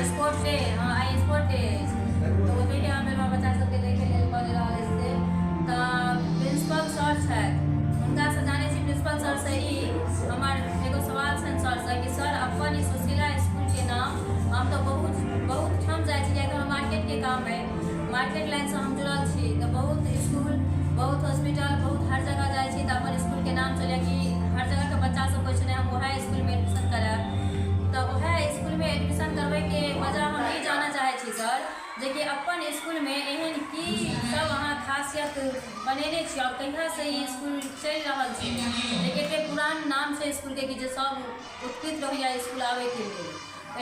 Sport day, हाँ आई sport day तो ओहि के हमें बच्चा सबके देखे लेल कॉलेज रहल से तो प्रिंसिपल सर छै हुनका से जाने छी प्रिंसिपल सर से ही हमार एगो सवाल छन सर से कि सर अपन सुशीला स्कूल के नाम हम तो बहुत ठम जाय छी कियाकि हम मार्केट के काम है मार्केट लाइन से हम जुड़ल छी तो बहुत स्कूल बहुत हॉस्पिटल बहुत हर जगह जाय छी तो अपन स्कूल के नाम चले कि हर जगह के बच्चा सब कहै छै हम वह स्कूल में एडमिशन कराएब तो वह स्कूल में एडमिशन करबे के वजह हम ई जाना चाहे छी सर जे कि अपन स्कूल में एहन की सब अहाँ खासियत बनेने छी और कहिया से ई स्कूल चल रहल छै जे एते पुरान नाम छै स्कूल के कि जे सब उत्कृष्ट रहैया स्कूल आवे के लिए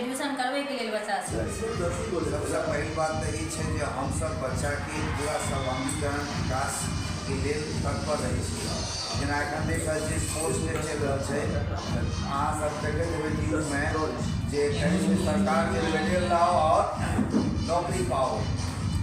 एडमिशन करबे के लिए बच्चा सबसे पहली बात तो ये है कि हम सब बच्चा के पूरा सर्वांगीकरण विकास के लिए तत्पर रही जेना एखन देख रहल छी स्पोर्ट्स डे चल रहा है अहाँ सब देखते हेबै न्यूज में जे कहै छै सरकार के मेडल लाओ और नौकरी पाओ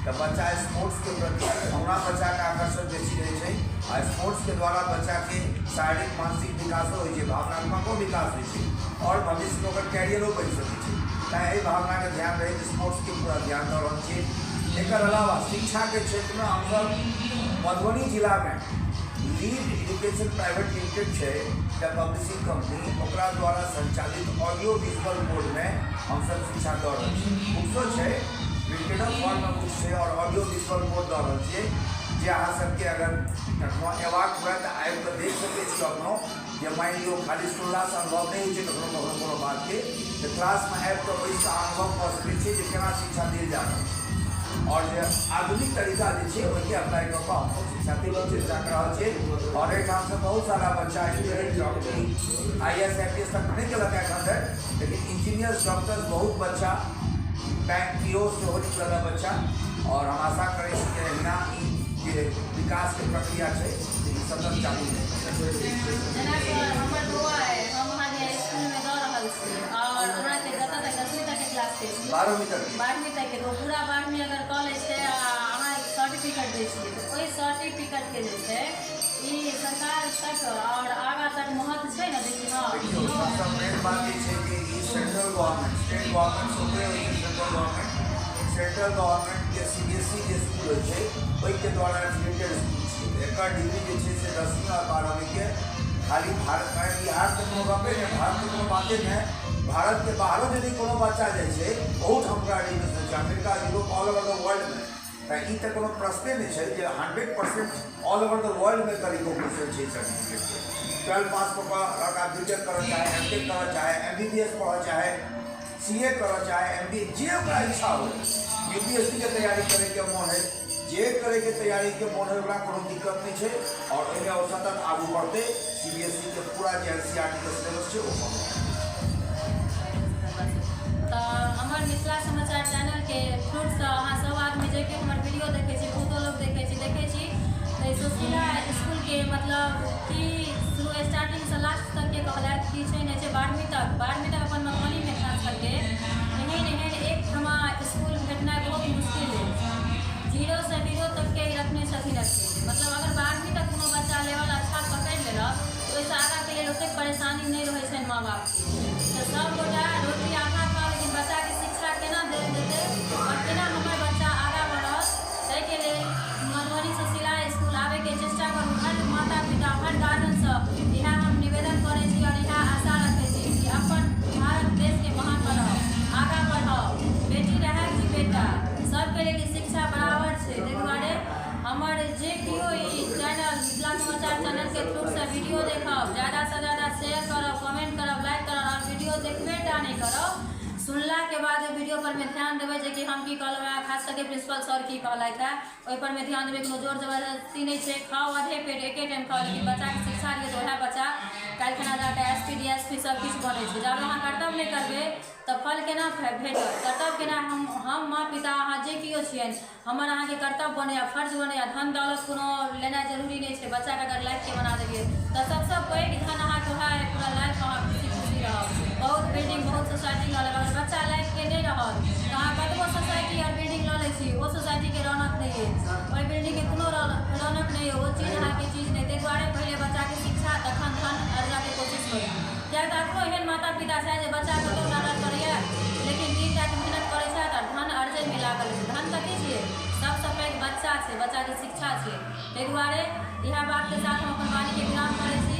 तो बच्चा स्पोर्ट्स के प्रति हमरा बच्चा के आकर्षण बेसी रहे छै आ स्पोर्ट्स के द्वारा बच्चा के शारीरिक मानसिक विकासो होइ छै भावनात्मको विकास होइ छै और भविष्य में ओकर कैरियरो बनि सकै छै ताहि एहि भावना के ध्यान रहे स्पोर्ट्स के पूरा ध्यान दऽ रहल छी एकर अलावा शिक्षा के क्षेत्र में हम सब मधुबनी जिला में लीड एजुकेशन प्राइवेट लिमिटेड है पब्लिशिंग कंपनी ओकरा द्वारा संचालित ऑडियो विजुअल बोर्ड में हम सब शिक्षा दऽ रहल छी बुक्सो है प्रिंटेड फॉर्म में बुक्स है और ऑडियो विजुअल बोर्ड दऽ रहल छियै जे अहाँ सबके अगर कखनो एबाक हुए तो आबि कऽ देख सकै छी कखनो जे मानि लियौ खाली सुनलासँ अनुभव नहीं होइ छै कखनो कोनो बात के तो क्लास में आबि कऽ बैस कऽ अनुभव कऽ सकै छी जे केना शिक्षा देल जा रहल छै और जो आधुनिक तरीका जे वही अप्लाई कर हम शिक्षा के चर्चा कर रहा है और एक से बहुत सारा बच्चा डॉक्टरी IAS तक नहीं कल लेकिन इंजीनियर्स डॉक्टर्स बहुत बच्चा बैंक PO से हो निकल बच्चा और हम आशा करें कि एहिना के विकास के प्रक्रिया है सतत चालू है बारहवीं तक के तो पूरा 12वीं अगर कॉलेज है अहाँ सर्टिफिकेट दै छियै तो ओहि सर्टिफिकेट के जे छै ई सरकार तक और आगा तक महत्व छै ना देखिए हां सबसे मेन बात ये है कि ई सेंट्रल गवर्नमेंट स्टेट गवर्नमेंट सोचे सेंट्रल गवर्नमेंट के CBSE के स्कूल है ओहि के द्वारा एफिलिएटेड स्कूल छै एकर डिग्री जे छै से 10वीं और 12वीं के खाली भारत में बिहार के कोनो गपे नहीं भारत के कोनो बाते नहीं भारत के बाहरों यदि कोनो बच्चा जाए बहुत हमरा एडमिशन छै America Europe all over the world में तो ई तो कोनो प्रश्ने नहीं है जे 100% ऑल ओवर द वर्ल्ड में करी क्वेश्चन छै सर्टिफिकेट के 12 पास को लड़का बीटेक करना चाहे MTech करना चाहे MBBS पढ़ना चाहे CA करना चाहे MBA जे ओकरा इच्छा हो UPSC के तैयारी करे के मन है जे करे के तैयारी के मन है ओकरा कोनो दिक्कत नहीं है और एहिमे और सतत आगू बढ़ते CBSE के पूरा जे NCERT के सिलेबस है वो तो हमार मिथिला समाचार चैनल के थ्रू से अहाँ सब आदमी जे कि हमार वीडियो देखे छी बहुत लोग देखे छी तो सुशीला स्कूल के मतलब कि शुरू स्टार्टिंग से लास्ट तक के कहलैत कि छै नहीं छै 12वीं तक अपन मधुबनी में खास करके एहन एक ठमा स्कूल भेटनाइ बहुत मुश्किल है 0 से हीरो तक के रखने छथिन मतलब अगर 12वीं तक कोनो बच्चा लेवल अच्छा पकड़ लेलक तो ओहिसँ आगाँ के लिए ओतेक परेशानी नहीं रहे छै माँ बाप के तो सब गोटा अपन कारणसँ इएह हम निवेदन करै छी और इएह आशा रखै छी कि अपन भारत देशके महान बनाउ, आगाँ बढ़ाउ। बेटी रहै कि बेटा, सबके लेल शिक्षा बराबर छै। ताहि दुआरे हमर जे केओ ई चैनल मिथिला समाचार चैनलके थ्रूसँ वीडियो देखब, ज़्यादासँ ज़्यादा शेयर करब, कमेंट करब, लाइक करब और वीडियो देखबे टा नहीं करब, सुनलाके बाद वीडियो पर में ध्यान देबै जे कि हम की कहलहुँ हैं, खास करके प्रिंसिपल सर की कहलथि हैं, ओहि पर में ध्यान देबै। कोनो जोर जबरदस्ती नहीं छै, खाओ आधे पेट एके टाइम खाओ, लेकिन बच्चाके शिक्षा दियौ तऽ वएह बच्चा काल्हि खना जाके SP DSP सब किछु बनै छै। जब अहाँ कर्तव्य नहीं करबै तऽ फल केना भेटत? कर्तव्य केना हम माँ पिता अहाँ जे केओ छियनि, हमर अहाँके कर्तव्य बनैया, फर्ज बनैया। धन दौलत कोनो लेनाइ जरूरी नहीं छै। बच्चाके अगर लाइफके बना देलियै तऽ सबसँ पैघ धन अहाँके वएह पूरा लाइफ अहाँ खुशी खुशी रहब। बहुत बिल्डिंग बहुत सोसाइटी लऽ लेब, अगर बच्चा लाइफके नहीं रहत तऽ अहाँ कतबो सोसाइटी और बिल्डिंग लऽ लै छी, ओ सोसाइटीके रौनक नहीं अछि, ओहि बिल्डिंगके कोनो रौनक नहीं है, ओ चीज अहाँके चीज नहीं। ताहि दुआरे पहिले बच्चाके शिक्षा, तखन धन अर्जयके कोशिश करू। किएक तऽ एखनो एहन माता पिता छै जे बच्चा कतहु नाटक करैया, लेकिन 3 टाके मेहनत करै छै और धन अर्जयमे लागल छै। धन कथी छियै? सबसँ पैघ बच्चा छै, बच्चाके शिक्षा छै। ताहि दुआरे इएह बातके साथ हम अपन वाणीके विराम करै छी।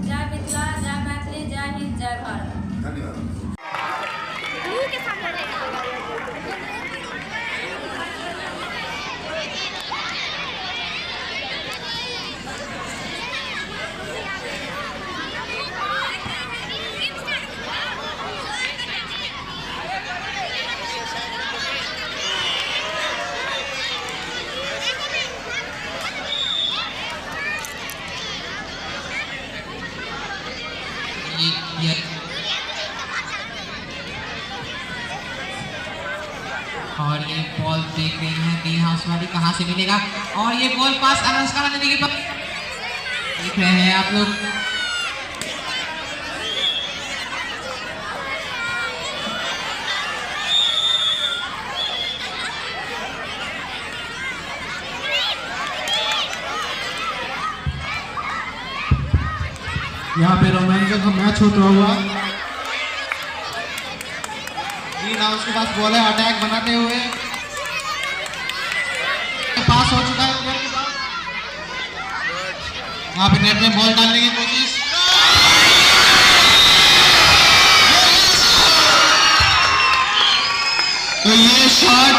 जय मिथिला, जय मैथिली, जय हिंद, जय भारत। धन्यवाद। और ये बॉल देख रही है ग्रीन हाउस वाली, कहाँ से मिलेगा? और ये बॉल पास अनुष्का नंदी के पास, देख रहे हैं आप लोग। यहाँ पे रोमांचक मैच होता हुआ, ग्रीन हाउस के पास बॉल है, अटैक बनाते हुए पास हो चुका है प्लेयर के पास। यहाँ पे नेट में बॉल डालने की कोशिश, तो ये शॉट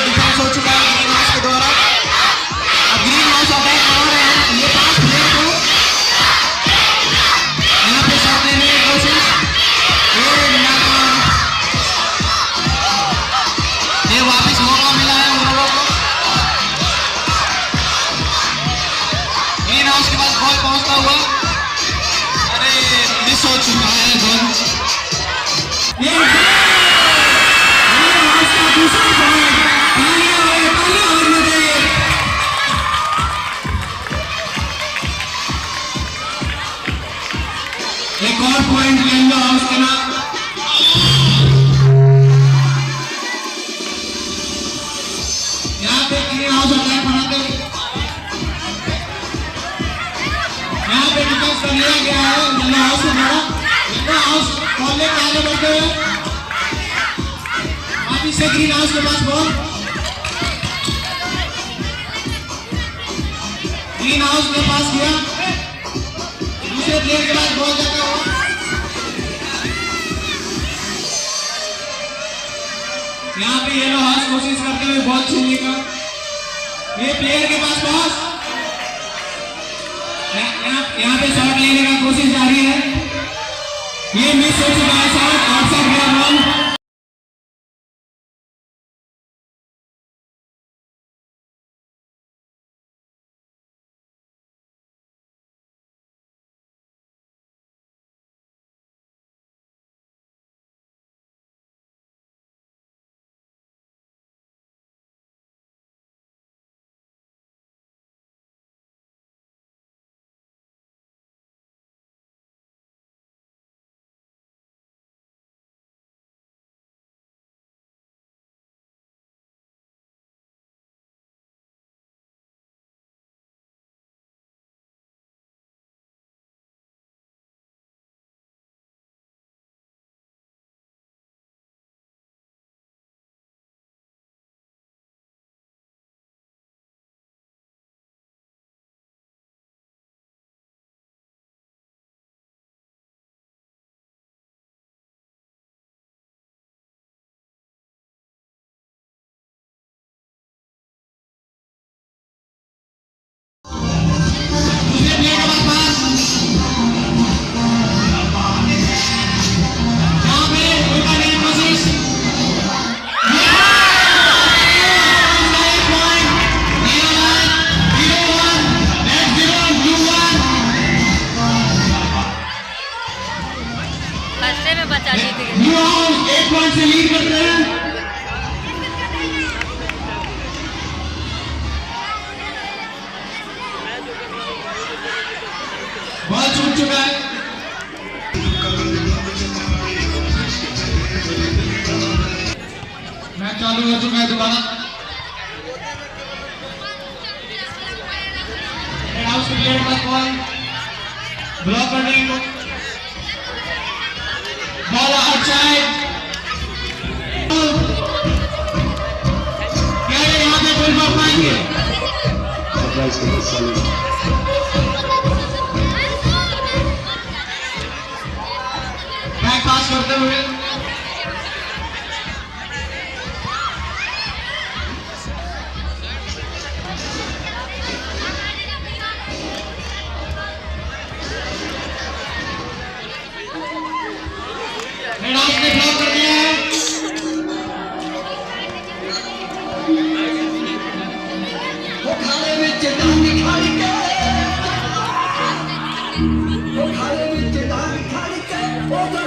डिफेंस हो चुका है ग्रीन हाउस के द्वारा। अब ग्रीन हाउस अटैक कर रहे हैं, ये पास प्लेयर को यहाँ पे शॉट लेने की कोशिश, ये वापस मौका मिला है उन लोगों को। ग्रीन हाउस के पास बॉल पहुंचता हुआ, अरे मिस हो चुका है बॉल। ये ग्रीन हाउस का दूसरा पॉइंट, तालियां होनी चाहिए। एक और पॉइंट येलो हाउस के नाम। यहाँ पे ग्रीन हाउस अटैक बनाते हुए, यहाँ पे डिफेंस कर लिया गया है येलो हाउस के द्वारा। येलो हाउस बॉल लेकर आगे बढ़ते हुए, वापिस से ग्रीन हाउस के पास बॉल, ग्रीन हाउस ने पास किया, दूसरे प्लेयर के पास बॉल जाता हुआ, यहाँ पे येलो हाउस कोशिश करते हुए बॉल छीनने का, ये प्लेयर के पास बॉल, यहाँ पे शॉट लेने का कोशिश जारी है, ये मिस हो चुका है शॉट, आउटसाइड गया बॉल। सही में बच्चा जीत गया। न्यू हाउस 1 पॉइंट से लीड करते हैं। बॉल छूट चुका है। मैच चालू हो चुका है दोबारा। हाउस के प्लेयर का बॉल ब्लॉक करने को, बॉल आउटसाइड। क्या ये यहाँ पे गोल मार पाएंगे? बैक पास करते हुए ने ब्लॉक कर दिया है। वो खाने में चेतावनी खाई के, वो खाने में चेतावनी खाई के, वो तो